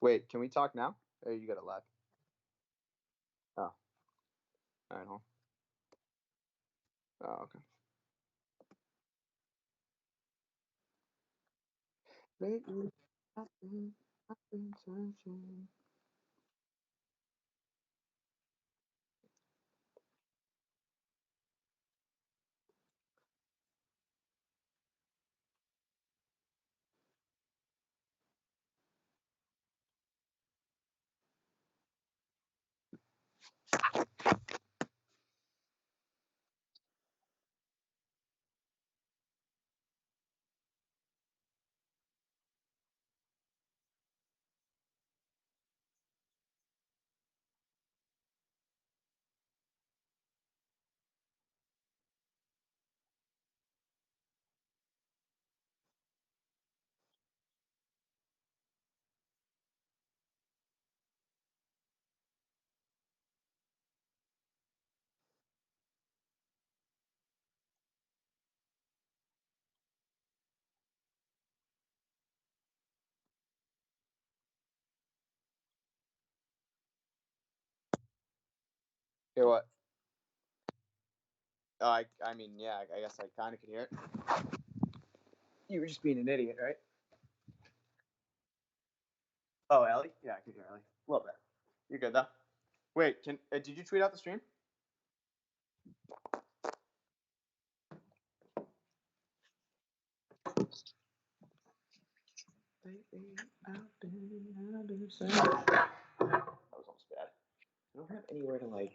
Wait, can we talk now? Or you got it live? Oh. All right, hold on. Oh, okay. Lately, I've been searching. Hear what? I mean, yeah, I guess I kind of could hear it. You were just being an idiot, right? Oh, Ellie? Yeah, I could hear Ellie. A little bit. You're good, though. Wait, did you tweet out the stream? That was almost bad. I don't have anywhere to, like...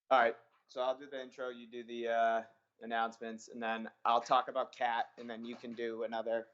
All right, so I'll do the intro, you do the announcements, and then I'll talk about Cat, and then you can do another.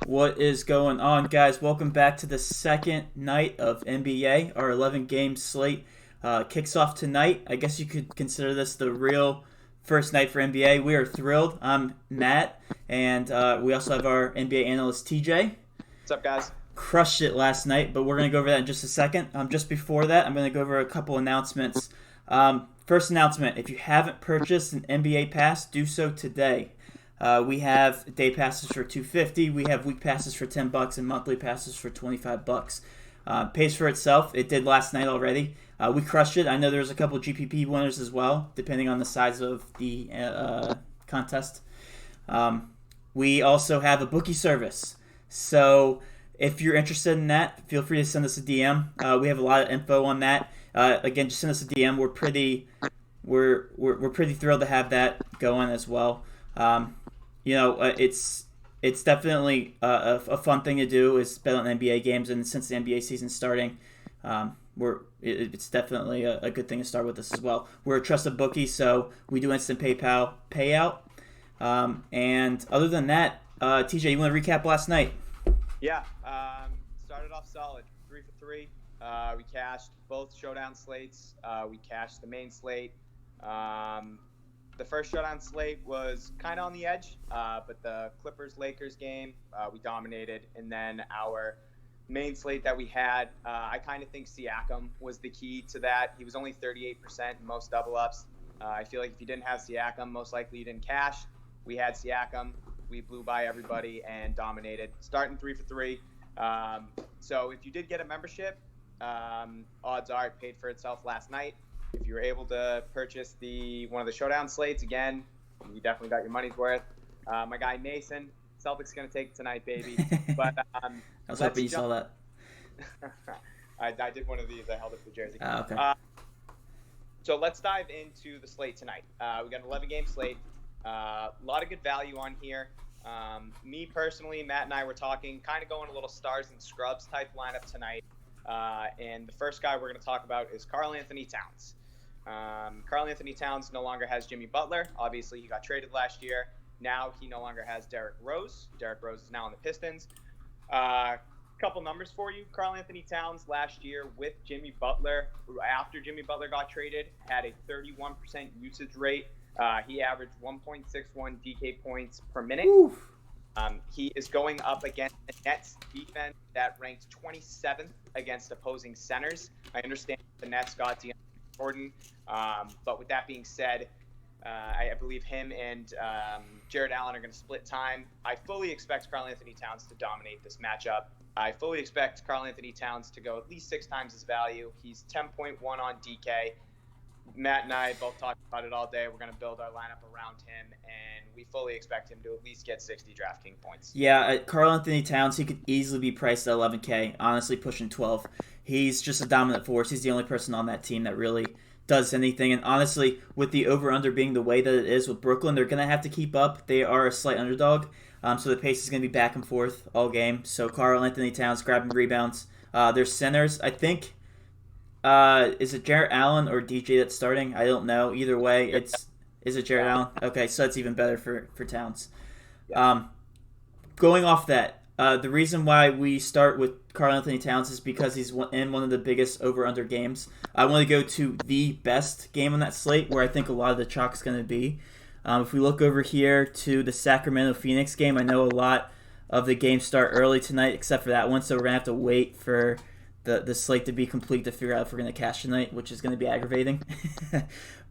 What is going on, guys? Welcome back to the second night of NBA. Our 11-game slate kicks off tonight. I guess you could consider this the real first night for NBA. We are thrilled. I'm Matt, and we also have our NBA analyst, TJ. What's up, guys? Crushed it last night, but we're going to go over that in just a second. Just before that, I'm going to go over a couple announcements. First announcement, if you haven't purchased an NBA pass, do so today. We have day passes for $250. We have week passes for $10 and monthly passes for $25. Pays for itself. It did last night already. We crushed it. I know there's a couple GPP winners as well, depending on the size of the contest. We also have a bookie service. So if you're interested in that, feel free to send us a DM. We have a lot of info on that. Again, just send us a DM. We're pretty thrilled to have that going as well. It's definitely a fun thing to do is bet on NBA games, and since the NBA season's starting, it's definitely a good thing to start with this as well. We're a trusted bookie, so we do instant PayPal payout. And other than that, TJ, you want to recap last night? Yeah, started off solid, 3 for 3. We cashed both showdown slates. We cashed the main slate. The first showdown slate was kind of on the edge, but the Clippers-Lakers game, we dominated. And then our main slate that we had, I kind of think Siakam was the key to that. He was only 38% in most double-ups. I feel like if you didn't have Siakam, most likely you didn't cash. We had Siakam. We blew by everybody and dominated, starting 3 for 3. So if you did get a membership, odds are it paid for itself last night. If you were able to purchase one of the showdown slates, again, you definitely got your money's worth. My guy Mason, Celtics going to take it tonight, baby. But I was hoping you saw that. I did one of these. I held up the jersey. Okay. So let's dive into the slate tonight. We got an 11-game slate. A lot of good value on here. Me personally, Matt and I were talking, kind of going a little stars and scrubs type lineup tonight. And the first guy we're going to talk about is Karl-Anthony Towns. Karl-Anthony Towns no longer has Jimmy Butler. Obviously, he got traded last year. Now he no longer has Derrick Rose. Derrick Rose is now on the Pistons. Couple numbers for you. Karl-Anthony Towns last year with Jimmy Butler, after Jimmy Butler got traded, had a 31% usage rate. He averaged 1.61 DK points per minute. He is going up against the Nets defense that ranked 27th against opposing centers. I understand the Nets got DeAndre Jordan, but with that being said, I believe him and Jared Allen are going to split time. I fully expect Karl-Anthony Towns to dominate this matchup. I fully expect Karl-Anthony Towns to go at least 6 times his value. He's 10.1 on DK. Matt and I both talked about it all day. We're going to build our lineup around him, and we fully expect him to at least get 60 DraftKings points. Yeah, Karl-Anthony Towns, he could easily be priced at 11K, honestly pushing 12. He's just a dominant force. He's the only person on that team that really does anything. And honestly, with the over-under being the way that it is with Brooklyn, they're going to have to keep up. They are a slight underdog, so the pace is going to be back and forth all game. So Karl-Anthony Towns grabbing rebounds. Their centers, I think, is it Jarrett Allen or DJ that's starting? I don't know. Either way, is it Jarrett Allen? Okay, so that's even better for Towns. Going off that, the reason why we start with Karl-Anthony Towns is because he's in one of the biggest over-under games. I want to go to the best game on that slate where I think a lot of the chalk is going to be. If we look over here to the Sacramento-Phoenix game, I know a lot of the games start early tonight except for that one, so we're going to have to wait for the slate to be complete to figure out if we're going to cash tonight, which is going to be aggravating.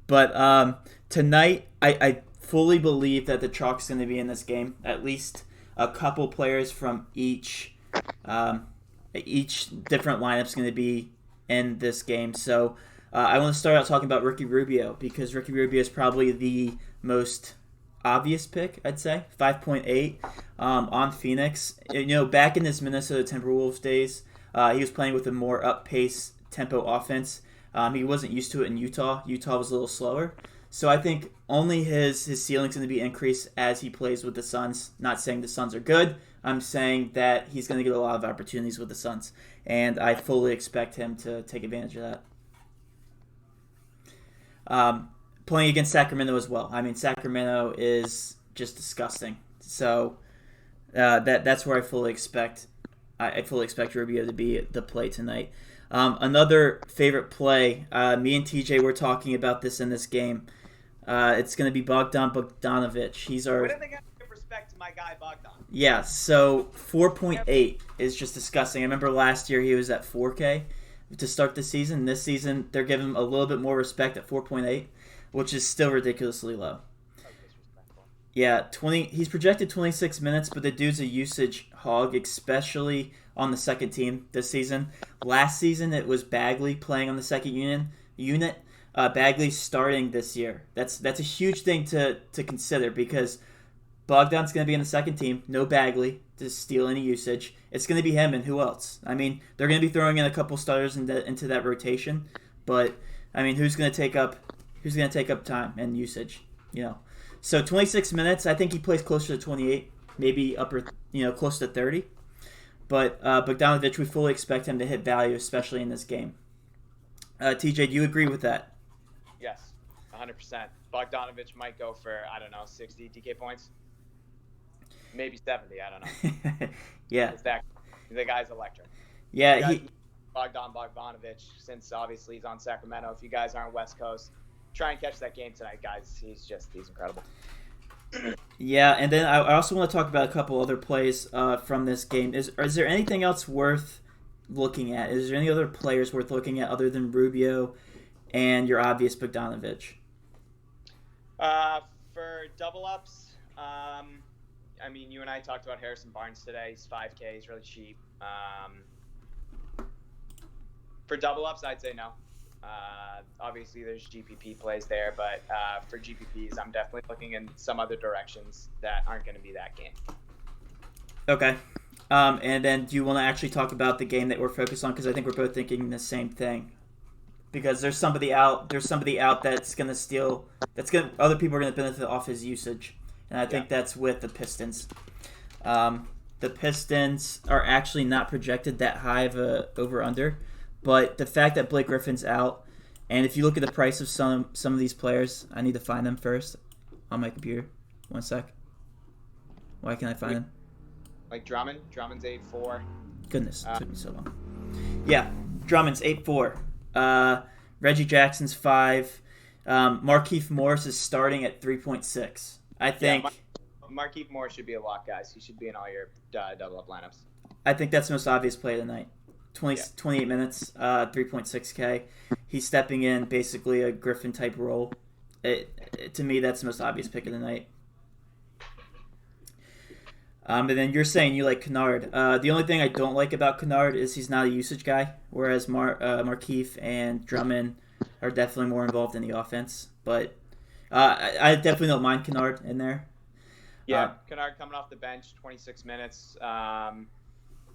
But tonight, I fully believe that the chalk is going to be in this game. At least a couple players from each different lineup is going to be in this game. So I want to start out talking about Ricky Rubio because Ricky Rubio is probably the most obvious pick, I'd say. 5.8 on Phoenix. Back in his Minnesota Timberwolves days, he was playing with a more up-pace tempo offense. He wasn't used to it in Utah. Utah was a little slower. So I think only his ceiling's going to be increased as he plays with the Suns. Not saying the Suns are good. I'm saying that he's going to get a lot of opportunities with the Suns. And I fully expect him to take advantage of that. Playing against Sacramento as well. I mean, Sacramento is just disgusting. So that's where I fully expect Rubio to be the play tonight. Another favorite play, me and TJ were talking about this in this game. It's going to be Bogdan Bogdanovic. He's our. When are they going to give respect to my guy Bogdan? Yeah, so 4.8 is just disgusting. I remember last year he was at 4K to start the season. This season they're giving him a little bit more respect at 4.8, which is still ridiculously low. Yeah, he's projected 26 minutes, but the dude's a usage hog, especially on the second team this season. Last season, it was Bagley playing on the second unit. Bagley's starting this year. That's a huge thing to consider because Bogdan's going to be on the second team. No Bagley to steal any usage. It's going to be him and who else? I mean, they're going to be throwing in a couple starters into that rotation, but I mean, who's going to take up time and usage? So 26 minutes. I think he plays closer to 28, maybe close to 30. But Bogdanovic, we fully expect him to hit value, especially in this game. TJ, do you agree with that? Yes, 100%. Bogdanovic might go for, 60 DK points. Maybe 70, I don't know. Yeah. The guy's electric. Yeah, Bogdan Bogdanovic, since obviously he's on Sacramento. If you guys aren't West Coast, try and catch that game tonight, guys. He's incredible. Yeah, and then I also want to talk about a couple other plays from this game. Is there anything else worth looking at? Is there any other players worth looking at other than Rubio and your obvious Bogdanovic? For double ups, I mean, you and I talked about Harrison Barnes today. He's $5K. He's really cheap. For double ups, I'd say no. Obviously, there's GPP plays there, but for GPPs, I'm definitely looking in some other directions that aren't going to be that game. Okay. And then do you want to actually talk about the game that we're focused on? Because I think we're both thinking the same thing. Because there's somebody out that's going to steal. Other people are going to benefit off his usage, and I think that's with the Pistons. The Pistons are actually not projected that high of a over/under, but the fact that Blake Griffin's out, and if you look at the price of some of these players, I need to find them first on my computer. One sec. Why can't I find them? Like Drummond. Drummond's 8-4. Goodness, it took me so long. Yeah, Drummond's 8-4. Reggie Jackson's 5. Markieff Morris is starting at 3.6. I think Markieff Morris should be a lock, guys. He should be in all your double up lineups. I think that's the most obvious play of the night. 28 minutes, 3.6K. He's stepping in basically a Griffin type role. To me, that's the most obvious pick of the night. And then you're saying you like Kennard. The only thing I don't like about Kennard is he's not a usage guy, whereas Markieff and Drummond are definitely more involved in the offense. But I definitely don't mind Kennard in there. Yeah, Kennard coming off the bench, 26 minutes.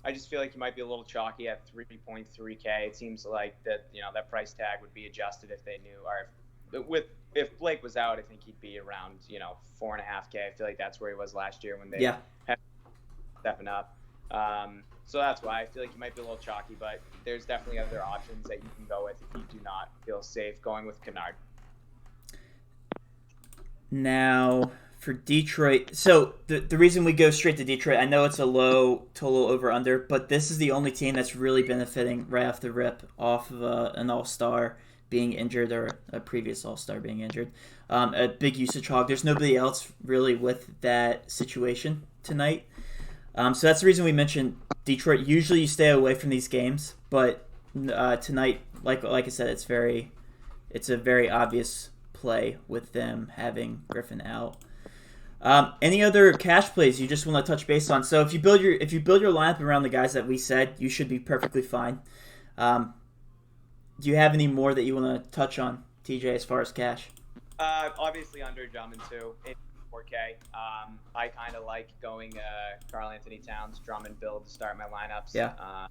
I just feel like he might be a little chalky at 3.3K. It seems like that that price tag would be adjusted if they knew, or if Blake was out, I think he'd be around 4.5K. I feel like that's where he was last year when they had stepping up. So that's why I feel like he might be a little chalky, but there's definitely other options that you can go with if you do not feel safe going with Kennard. Now for Detroit, so the reason we go straight to Detroit, I know it's a low total over under, but this is the only team that's really benefiting right off the rip off of an all-star being injured or a previous all-star being injured. A big usage hog. There's nobody else really with that situation tonight. So that's the reason we mentioned Detroit. Usually you stay away from these games, but tonight, like I said, it's a very obvious play with them having Griffin out. Any other cash plays you just want to touch base on? So if you build your lineup around the guys that we said, you should be perfectly fine. Do you have any more that you want to touch on, TJ, as far as cash? Obviously under Drummond too. 4K. I kind of like going Karl-Anthony Towns, Drummond build to start my lineups. Yeah.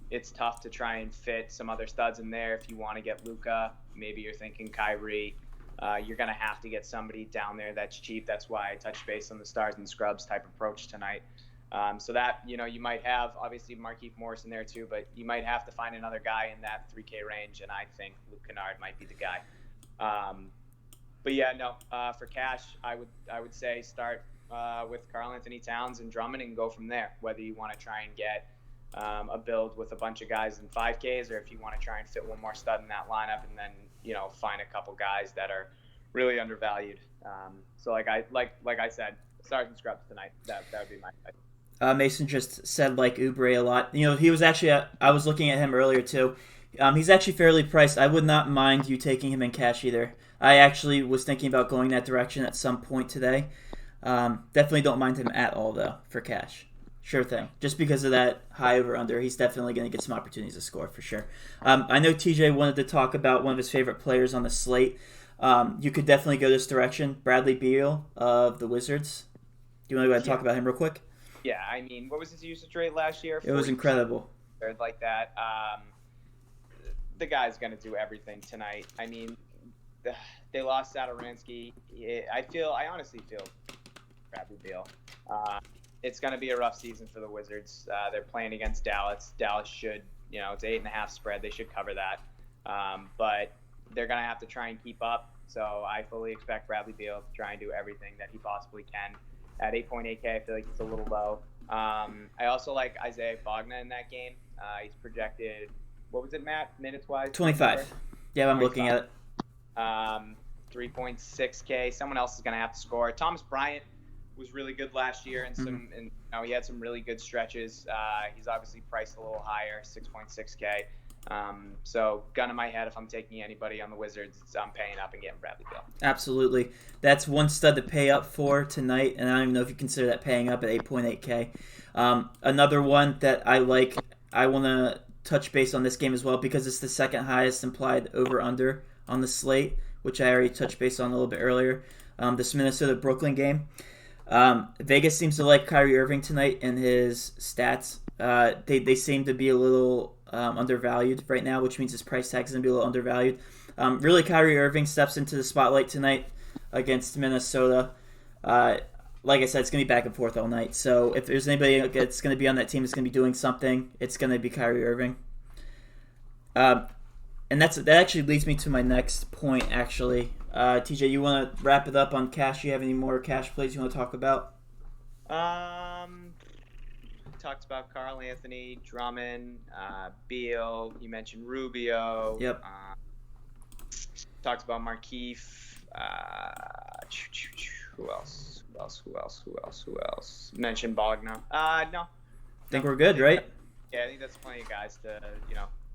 It's tough to try and fit some other studs in there. If you want to get Luka, maybe you're thinking Kyrie. You're going to have to get somebody down there that's cheap. That's why I touched base on the stars and scrubs type approach tonight. So that, you might have, obviously, Markieff Morris in there too, but you might have to find another guy in that 3K range, and I think Luke Kennard might be the guy. But yeah, no, for cash, I would say start with Karl-Anthony Towns and Drummond and go from there, whether you want to try and get a build with a bunch of guys in 5Ks, or if you want to try and fit one more stud in that lineup and then, find a couple guys that are really undervalued. So like I said, stars and scrubs tonight. That would be my Mason just said like Oubre a lot. He was actually I was looking at him earlier too. He's actually fairly priced. I would not mind you taking him in cash either. I actually was thinking about going that direction at some point today. Definitely don't mind him at all though for cash. Sure thing. Just because of that high over under, he's definitely going to get some opportunities to score for sure. I know TJ wanted to talk about one of his favorite players on the slate. You could definitely go this direction. Bradley Beal of the Wizards. Do you want to go ahead and talk about him real quick? Yeah, I mean, what was his usage rate last year? It was incredible. Like that. The guy's going to do everything tonight. I mean, they lost Satoransky. I honestly feel Bradley Beal. It's going to be a rough season for the Wizards. They're playing against Dallas. Dallas should, it's 8.5 spread. They should cover that. But they're going to have to try and keep up. So I fully expect Bradley Beal to try and do everything that he possibly can. At 8.8K, I feel like it's a little low. I also like Isaiah Fogna in that game. He's projected what was it, Matt? Minutes wise? 25. Yeah, I'm looking at it. 3.6K. Someone else is going to have to score. Thomas Bryant was really good last year, and he had some really good stretches. He's obviously priced a little higher, 6.6K. So gun in my head, if I'm taking anybody on the Wizards, I'm paying up and getting Bradley Beal. Absolutely. That's one stud to pay up for tonight, and I don't even know if you consider that paying up at 8.8K. Another one that I like, I want to touch base on this game as well because it's the second highest implied over-under on the slate, which I already touched base on a little bit earlier. This Minnesota-Brooklyn game. Vegas seems to like Kyrie Irving tonight and his stats. They seem to be a little undervalued right now, which means his price tag is going to be a little undervalued. Really, Kyrie Irving steps into the spotlight tonight against Minnesota. Like I said, it's going to be back and forth all night. So if there's anybody that's going to be on that team that's going to be doing something, it's going to be Kyrie Irving. And that actually leads me to my next point, actually. TJ, you want to wrap it up on cash? You have any more cash plays you want to talk about? Talked about Karl Anthony, Drummond, Beal. You mentioned Rubio. Yep. Talked about Markieff. Who else? Mentioned Bogner. No. I think we're good, right? Yeah, I think that's plenty of guys to,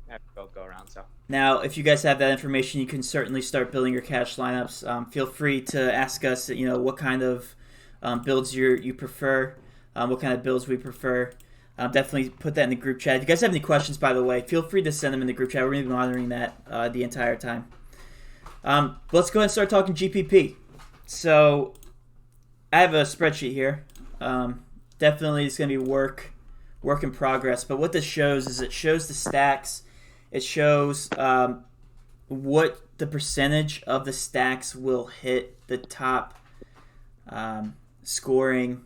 have both go around. So now, if you guys have that information, you can certainly start building your cash lineups. Feel free to ask us, what kind of builds you prefer, what kind of builds we prefer. Definitely put that in the group chat. If you guys have any questions, by the way, feel free to send them in the group chat. We're going to be monitoring that the entire time. Let's go ahead and start talking GPP. So I have a spreadsheet here. Definitely it's going to be work in progress. But what this shows is it shows the stacks. It shows what the percentage of the stacks will hit the top scoring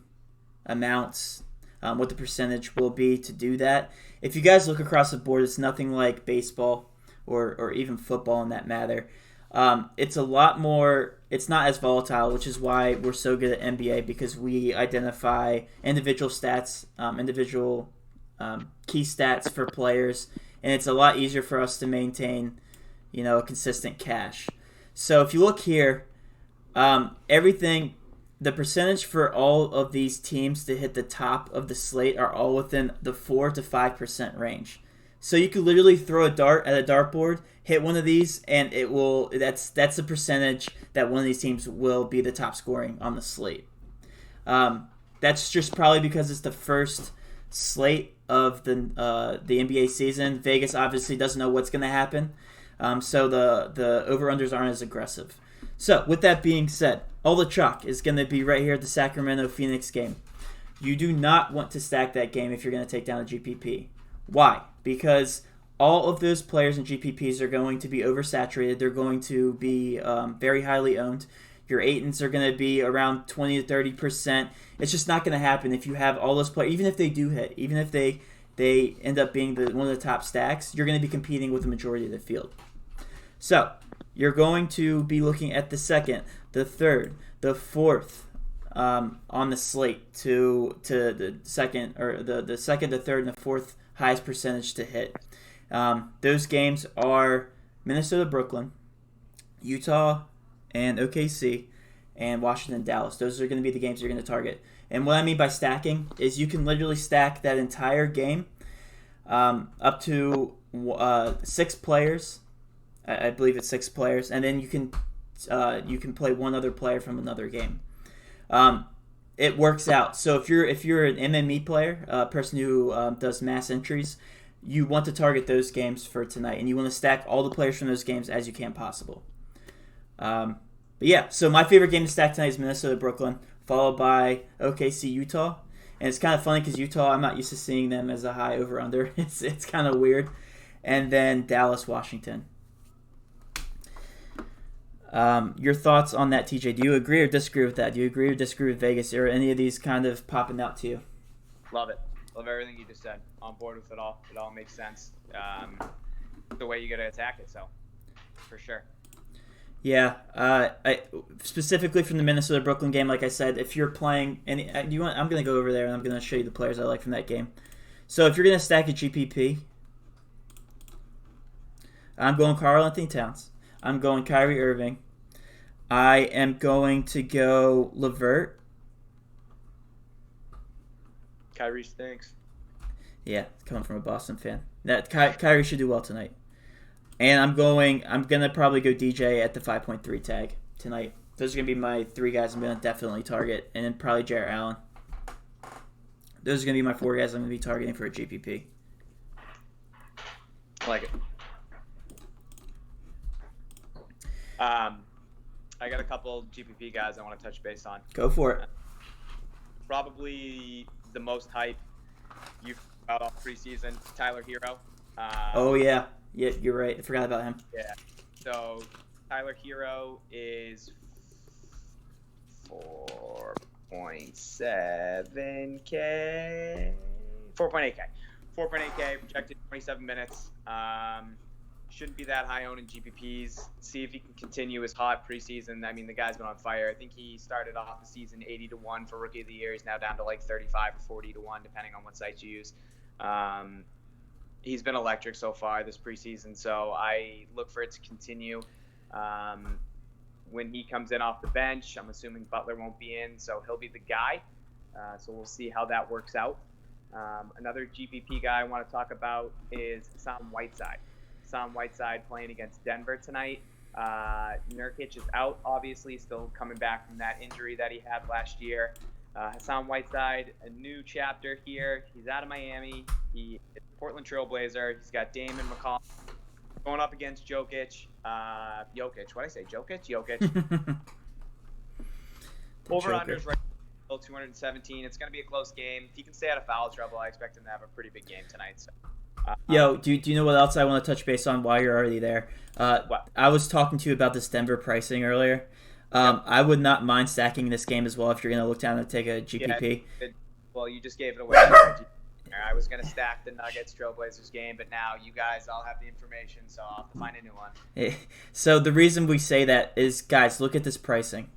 amounts, what the percentage will be to do that. If you guys look across the board, it's nothing like baseball or even football in that matter. It's a lot more, it's not as volatile, which is why we're so good at NBA, because we identify individual stats, individual key stats for players, and it's a lot easier for us to maintain, a consistent cash. So if you look here, everything, the percentage for all of these teams to hit the top of the slate are all within the 4 to 5% range. So you could literally throw a dart at a dartboard, hit one of these, and it will. That's the percentage that one of these teams will be the top scoring on the slate. That's just probably because it's the first slate of the NBA season. Vegas obviously doesn't know what's going to happen, so the over-unders aren't as aggressive. So with that being said, all the chalk is going to be right here at the Sacramento-Phoenix game. You do not want to stack that game if you're going to take down a GPP. Why? Because all of those players in GPPs are going to be oversaturated. They're going to be very highly owned. Your Aitons are going to be around 20 to 30%. It's just not going to happen if you have all those players. Even if they do hit, even if they end up being one of the top stacks, you're going to be competing with the majority of the field. So you're going to be looking at the second, the third, the fourth on the slate to the second, or the second, the third, and the fourth highest percentage to hit. Those games are Minnesota, Brooklyn, Utah, and OKC, and Washington, Dallas. Those are going to be the games you're going to target. And what I mean by stacking is you can literally stack that entire game up to 6 players. I believe it's 6 players, and then you can play one other player from another game. It works out. So if you're an MME player, a person who does mass entries, you want to target those games for tonight, and you want to stack all the players from those games as you can possible. But yeah, so my favorite game to stack tonight is Minnesota-Brooklyn, followed by OKC-Utah. And it's kind of funny because Utah, I'm not used to seeing them as a high over-under. It's kind of weird. And then Dallas-Washington. Your thoughts on that, TJ? Do you agree or disagree with that? Do you agree or disagree with Vegas? Or any of these kind of popping out to you? Love it. Love everything you just said. On board with it all. It all makes sense. The way you got to attack it, so for sure. Yeah, I specifically from the Minnesota-Brooklyn game, like I said, if you're playing any, I'm going to go over there and I'm going to show you the players I like from that game. So if you're going to stack a GPP, I'm going Karl-Anthony Towns. I'm going Kyrie Irving. I am going to go LeVert. Kyrie stinks. Yeah, coming from a Boston fan. Kyrie should do well tonight. And I'm gonna probably go DJ at the 5.3 tag tonight. Those are gonna be my 3 guys I'm gonna definitely target, and then probably Jarrett Allen. Those are gonna be my 4 guys I'm gonna be targeting for a GPP. I like it. I got a couple GPP guys I want to touch base on. Go for it. Probably the most hype you've got all preseason, Tyler Hero. Oh yeah, you're right. I forgot about him. Yeah. So Tyler Hero is 4.7K, 4.8K projected 27 minutes. Shouldn't be that high owned in GPPs. See if he can continue his hot preseason. I mean, the guy's been on fire. I think he started off the season 80-1 for Rookie of the Year. He's now down to like 35 or 40-1, depending on what sites you use. He's been electric so far this preseason, so I look for it to continue. When he comes in off the bench, I'm assuming Butler won't be in, so he'll be the guy. So we'll see how that works out. Another GPP guy I want to talk about is Hassan Whiteside. Hassan Whiteside playing against Denver tonight. Nurkic is out, obviously, still coming back from that injury that he had last year. Hassan Whiteside, a new chapter here. He's out of Miami. He is a Portland Trailblazer. He's got Dame and McCollum going up against Jokic. Jokic. What did I say? Jokic? Over-unders right now, 217. It's going to be a close game. If he can stay out of foul trouble, I expect him to have a pretty big game tonight. So. Yo, do you know what else I want to touch base on while you're already there? What? I was talking to you about this Denver pricing earlier. I would not mind stacking this game as well if you're going to look down and take a GPP. Yeah, well, you just gave it away. I was going to stack the Nuggets Trailblazers game, but now you guys all have the information, so I'll have to find a new one. So the reason we say that is, guys, look at this pricing.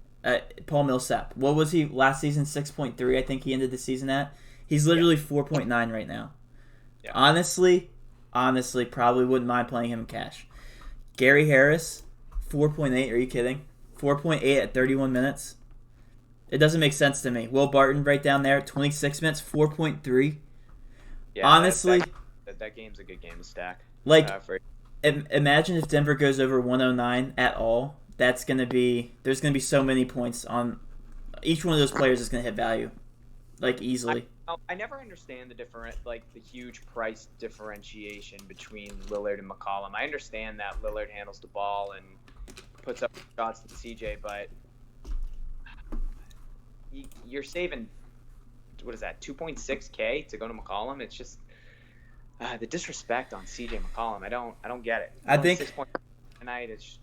Paul Millsap, what was he last season? 6.3, I think he ended the season at. He's literally 4.9 right now. Yeah. Honestly, probably wouldn't mind playing him in cash. Gary Harris, 4.8. Are you kidding? 4.8 at 31 minutes. It doesn't make sense to me. Will Barton right down there, 26 minutes, 4.3. Yeah, honestly, that game's a good game to stack. Like, imagine if Denver goes over 109 at all. There's gonna be so many points on each one of those players is gonna hit value, like easily. I never understand the huge price differentiation between Lillard and McCollum. I understand that Lillard handles the ball and puts up shots to CJ, but you're saving, what is that, 2.6K to go to McCollum? It's just the disrespect on CJ McCollum. I don't get it. I think 6 points tonight is.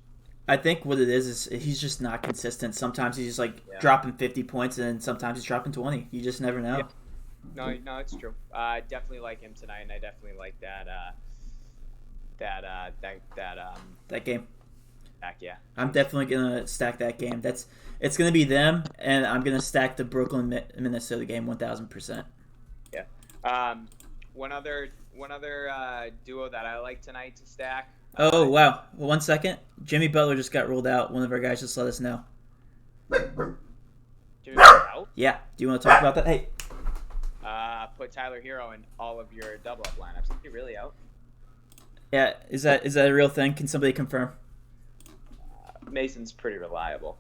I think what it is he's just not consistent. Sometimes he's just dropping 50 points, and then sometimes he's dropping 20. You just never know. Yeah. No, it's true. I definitely like him tonight, and I definitely like that game. Yeah. I'm definitely gonna stack that game. It's gonna be them, and I'm gonna stack the Brooklyn Minnesota game 1,000%. Yeah. One other duo that I like tonight to stack. Oh wow! Well, 1 second. Jimmy Butler just got ruled out. One of our guys just let us know. Jimmy Butler out? Yeah. Do you want to talk about that? Hey. Put Tyler Hero in all of your double up lineups. Is he really out? Yeah. Is that a real thing? Can somebody confirm? Mason's pretty reliable.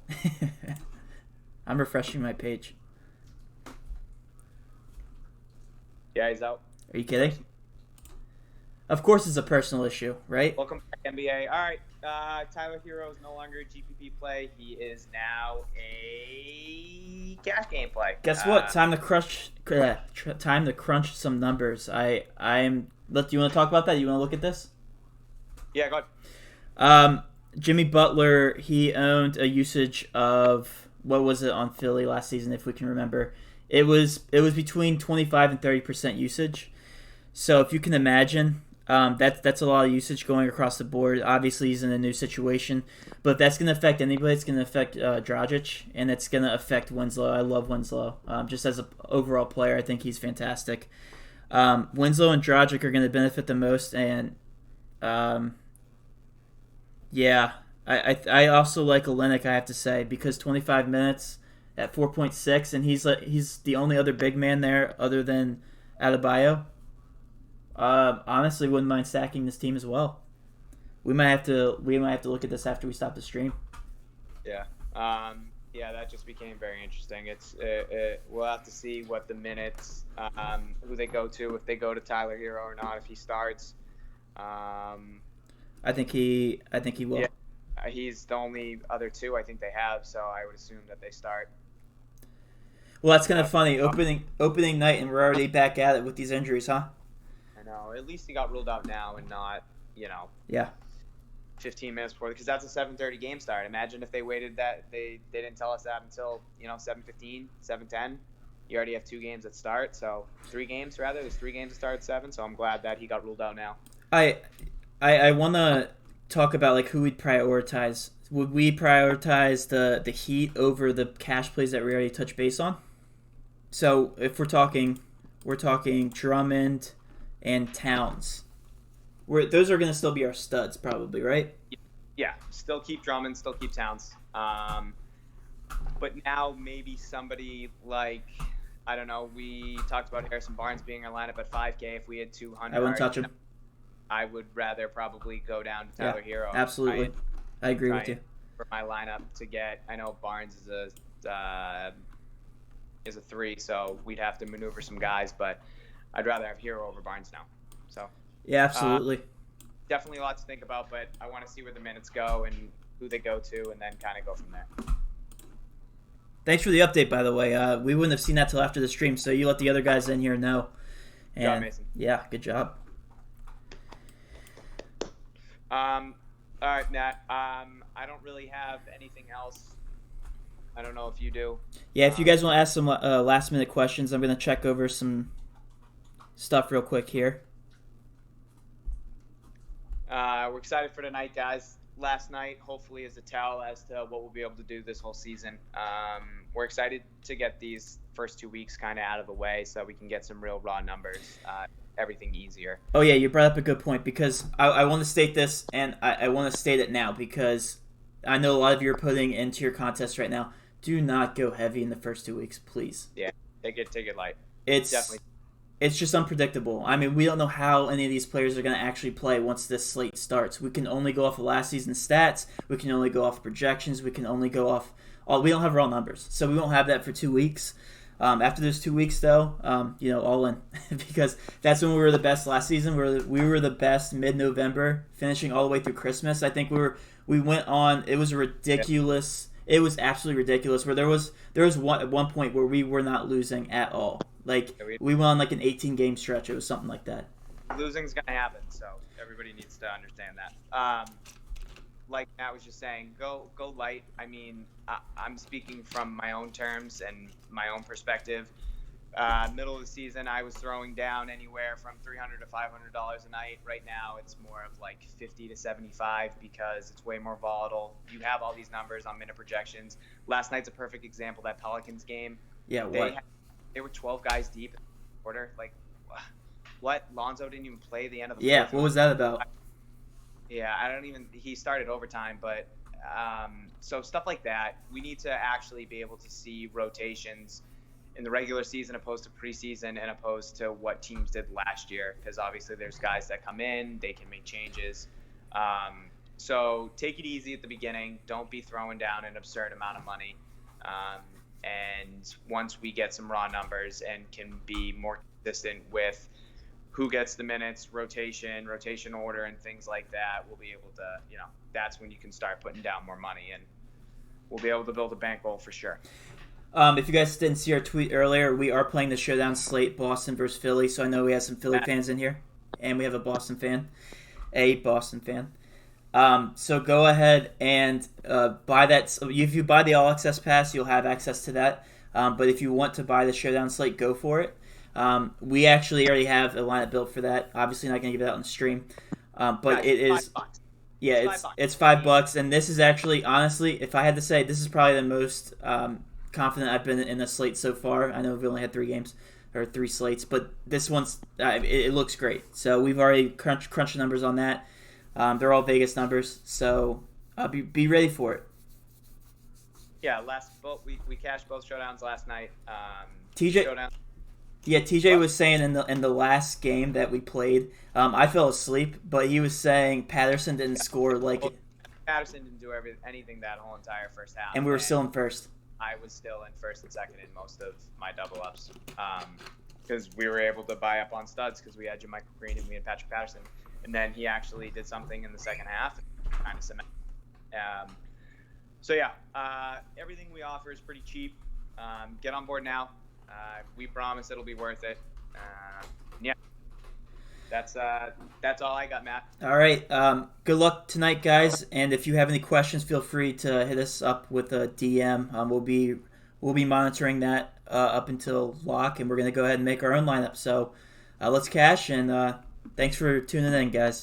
I'm refreshing my page. Yeah, he's out. Are you kidding? Of course it's a personal issue, right? Welcome back, NBA. All right, Tyler Hero is no longer a GPP play. He is now a cash game play. Guess what? Time to crunch some numbers. Do you want to talk about that? You want to look at this? Yeah, go ahead. Jimmy Butler, he owned a usage of, what was it on Philly last season, if we can remember? It was between 25 and 30% usage. So if you can imagine, that's a lot of usage going across the board. Obviously, he's in a new situation, but if that's going to affect anybody, it's going to affect Dragic, and it's going to affect Winslow. I love Winslow. Just as an overall player, I think he's fantastic. Winslow and Dragic are going to benefit the most, and Yeah, I also like Olenek, I have to say, because 25 minutes at 4.6, and he's the only other big man there other than Adebayo. Honestly, wouldn't mind stacking this team as well. We might have to look at this after we stop the stream. Yeah. Yeah, that just became very interesting. We'll have to see what the minutes, who they go to, if they go to Tyler Hero or not, if he starts. I think he will. Yeah, he's the only other two I think they have, so I would assume that they start. Well, that's kind of funny. Opening night, and we're already back at it with these injuries, huh? I know. At least he got ruled out now and not, Yeah. 15 minutes before, because that's a 7:30 game start. Imagine if they waited that they didn't tell us that until 7:15, 7:10. You already have 2 games that start, so 3 games rather. There's 3 games that start at 7, so I'm glad that he got ruled out now. I want to talk about like who we'd prioritize. Would we prioritize the Heat over the cash plays that we already touched base on? So if we're talking Drummond and Towns. Those are going to still be our studs, probably, right? Yeah, still keep Drummond, still keep Towns. But now maybe somebody like, I don't know, we talked about Harrison Barnes being our lineup at 5K. If we had 200, I wouldn't touch him. I would rather probably go down to Tyler Hero. Absolutely. I agree with you. For my lineup to get, I know Barnes is a 3, so we'd have to maneuver some guys, but I'd rather have Hero over Barnes now. So yeah, absolutely. Definitely a lot to think about, but I want to see where the minutes go and who they go to, and then kind of go from there. Thanks for the update, by the way. We wouldn't have seen that till after the stream, so you let the other guys in here know. Good job, Mason. Yeah, good job. All right, Matt. I don't really have anything else. I don't know if you do. Yeah, if you guys want to ask some last-minute questions, I'm going to check over some stuff real quick here. We're excited for tonight, guys. Last night, hopefully, is a tell as to what we'll be able to do this whole season. We're excited to get these first 2 weeks kind of out of the way so we can get some real raw numbers, everything easier. Oh, yeah, you brought up a good point because I want to state this, and I want to state it now because I know a lot of you are putting into your contest right now. Do not go heavy in the first 2 weeks, please. Yeah, take it light. It's just unpredictable. I mean, we don't know how any of these players are going to actually play once this slate starts. We can only go off of last season's stats. We can only go off projections. We can only go off... we don't have raw numbers, so we won't have that for 2 weeks. After those 2 weeks, though, all in. Because that's when we were the best last season. We were the best mid-November, finishing all the way through Christmas. I think we went on... It was a ridiculous... It was absolutely ridiculous. Where there was at one point where we were not losing at all. Like, we went on like an 18-game stretch. It was something like that. Losing's going to happen, so everybody needs to understand that. Like Matt was just saying, go light. I mean, I'm speaking from my own terms and my own perspective. Middle of the season, I was throwing down anywhere from $300 to $500 a night. Right now, it's more of like 50 to 75 because it's way more volatile. You have all these numbers on minute projections. Last night's a perfect example. That Pelicans game. Yeah, they were 12 guys deep in the quarter. Like, what? Lonzo didn't even play the end of the fourth. What was that about? Yeah, he started overtime, but so stuff like that. We need to actually be able to see rotations in the regular season opposed to preseason and opposed to what teams did last year, because obviously there's guys that come in, they can make changes. So take it easy at the beginning. Don't be throwing down an absurd amount of money. And once we get some raw numbers and can be more consistent with who gets the minutes, rotation order, and things like that, we'll be able to, that's when you can start putting down more money, and we'll be able to build a bankroll for sure. If you guys didn't see our tweet earlier, we are playing the showdown slate, Boston versus Philly, so I know we have some Philly fans in here, and we have a Boston fan. So go ahead and buy that. So if you buy the All Access Pass, you'll have access to that. But if you want to buy the Showdown Slate, go for it. We actually already have a lineup built for that. Obviously, not going to give it out on the stream. But it is... $5. Yeah, it's $5, and this is actually, honestly, if I had to say, this is probably the most confident I've been in the slate so far. I know we've only had 3 games, or 3 slates, but this one's, it looks great. So we've already crunched the numbers on that. They're all Vegas numbers, so be ready for it. Yeah, we cashed both showdowns last night. TJ, Showdown. yeah, TJ was saying in the last game that we played, I fell asleep, but he was saying Patterson didn't score Patterson didn't do anything that whole entire first half, and we were still in first. I was still in first and second in most of my double ups because we were able to buy up on studs because we had Jermichael Green and we had Patrick Patterson, and then he actually did something in the second half, kind of cement. So yeah, everything we offer is pretty cheap. Get on board now. We promise it'll be worth it. Yeah, that's all I got, Matt. All right. Good luck tonight, guys. And if you have any questions, feel free to hit us up with a DM. We'll be monitoring that up until lock, and we're gonna go ahead and make our own lineup. So let's cash, and thanks for tuning in, guys.